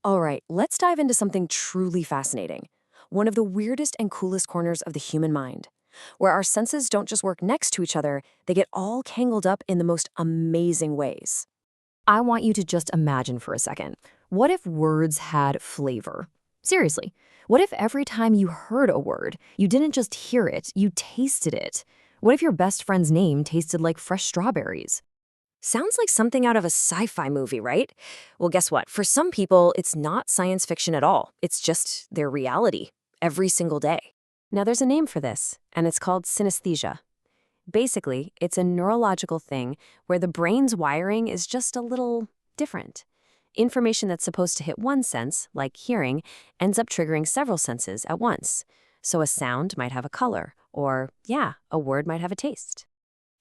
All right, let's dive into something truly fascinating. One of the weirdest and coolest corners of the human mind, where our senses don't just work next to each other, they get all tangled up in the most amazing ways. I want you to just imagine for a second. What if words had flavor? Seriously, what if every time you heard a word, you didn't just hear it, you tasted it? What if your best friend's name tasted like fresh strawberries? Sounds like something out of a sci-fi movie, right? Well, guess what? For some people, it's not science fiction at all. It's just their reality, every single day. Now, there's a name for this, and it's called synesthesia. Basically, it's a neurological thing where the brain's wiring is just a little different. Information that's supposed to hit one sense, like hearing, ends up triggering several senses at once. So a sound might have a color, or, yeah, a word might have a taste.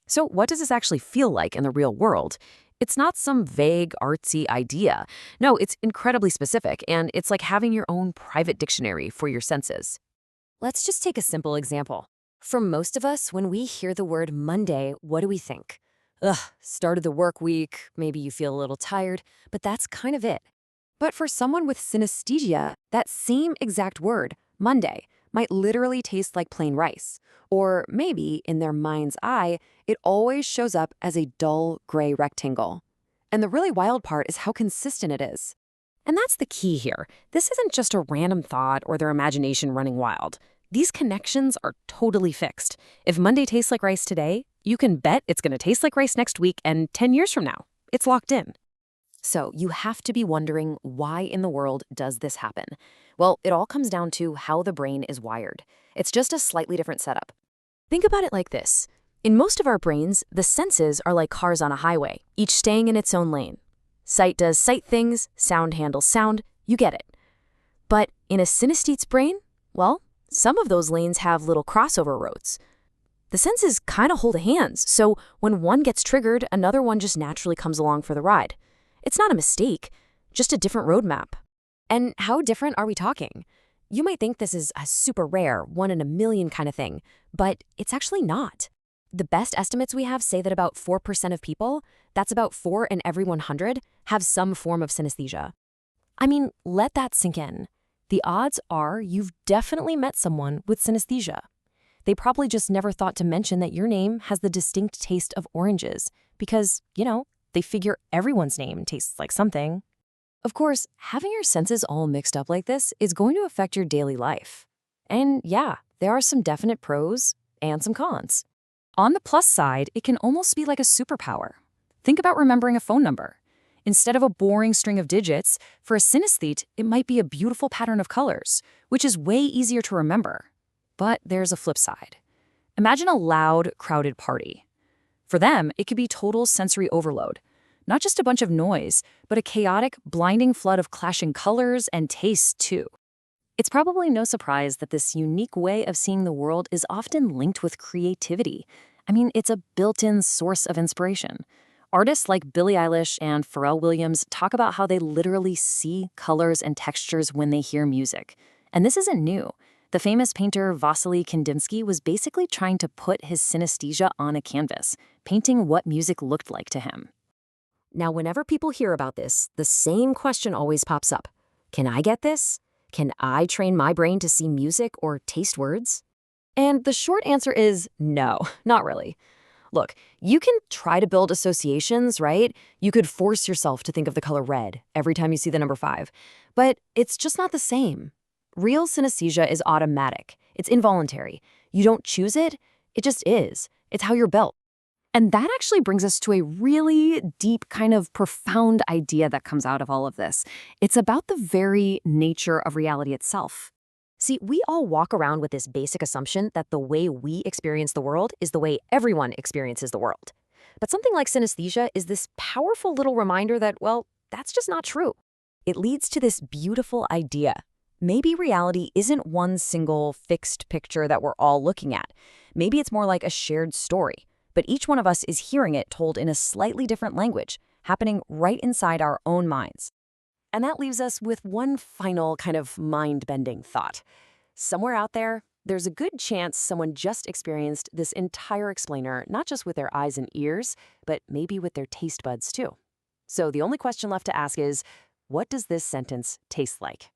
So what does this actually feel like in the real world? It's not some vague, artsy idea. No, it's incredibly specific, and it's like having your own private dictionary for your senses. Let's just take a simple example. For most of us, when we hear the word Monday, what do we think? Ugh, start of the work week, maybe you feel a little tired, but that's kind of it. But for someone with synesthesia, that same exact word, Monday, might literally taste like plain rice. Or maybe, in their mind's eye, it always shows up as a dull gray rectangle. And the really wild part is how consistent it is. And that's the key here. This isn't just a random thought or their imagination running wild. These connections are totally fixed. If Monday tastes like rice today, you can bet it's going to taste like rice next week and 10 years from now. It's locked in. So you have to be wondering, why in the world does this happen? Well, it all comes down to how the brain is wired. It's just a slightly different setup. Think about it like this. In most of our brains, the senses are like cars on a highway, each staying in its own lane. Sight does sight things, sound handles sound, you get it. But in a synesthete's brain, well, some of those lanes have little crossover roads. The senses kind of hold hands, so when one gets triggered, another one just naturally comes along for the ride. It's not a mistake, just a different roadmap. And how different are we talking? You might think this is a super rare, one in a million kind of thing, but it's actually not. The best estimates we have say that about 4% of people, that's about 4 in every 100, have some form of synesthesia. I mean, let that sink in. The odds are you've definitely met someone with synesthesia. They probably just never thought to mention that your name has the distinct taste of oranges because, they figure everyone's name tastes like something. Of course, having your senses all mixed up like this is going to affect your daily life. And yeah, there are some definite pros and some cons. On the plus side, it can almost be like a superpower. Think about remembering a phone number. Instead of a boring string of digits, for a synesthete, it might be a beautiful pattern of colors, which is way easier to remember. But there's a flip side. Imagine a loud, crowded party. For them, it could be total sensory overload. Not just a bunch of noise, but a chaotic, blinding flood of clashing colors and tastes, too. It's probably no surprise that this unique way of seeing the world is often linked with creativity. I mean, it's a built-in source of inspiration. Artists like Billie Eilish and Pharrell Williams talk about how they literally see colors and textures when they hear music. And this isn't new. The famous painter Vasily Kandinsky was basically trying to put his synesthesia on a canvas, painting what music looked like to him. Now, whenever people hear about this, the same question always pops up. Can I get this? Can I train my brain to see music or taste words? And the short answer is no, not really. Look, you can try to build associations, right? You could force yourself to think of the color red every time you see the number 5, but it's just not the same. Real synesthesia is automatic. It's involuntary. You don't choose it. It just is. It's how you're built. And that actually brings us to a really deep, kind of profound idea that comes out of all of this. It's about the very nature of reality itself. See, we all walk around with this basic assumption that the way we experience the world is the way everyone experiences the world. But something like synesthesia is this powerful little reminder that, well, that's just not true. It leads to this beautiful idea. Maybe reality isn't one single fixed picture that we're all looking at. Maybe it's more like a shared story, but each one of us is hearing it told in a slightly different language, happening right inside our own minds. And that leaves us with one final kind of mind-bending thought. Somewhere out there, there's a good chance someone just experienced this entire explainer, not just with their eyes and ears, but maybe with their taste buds too. So the only question left to ask is, What does this sentence taste like?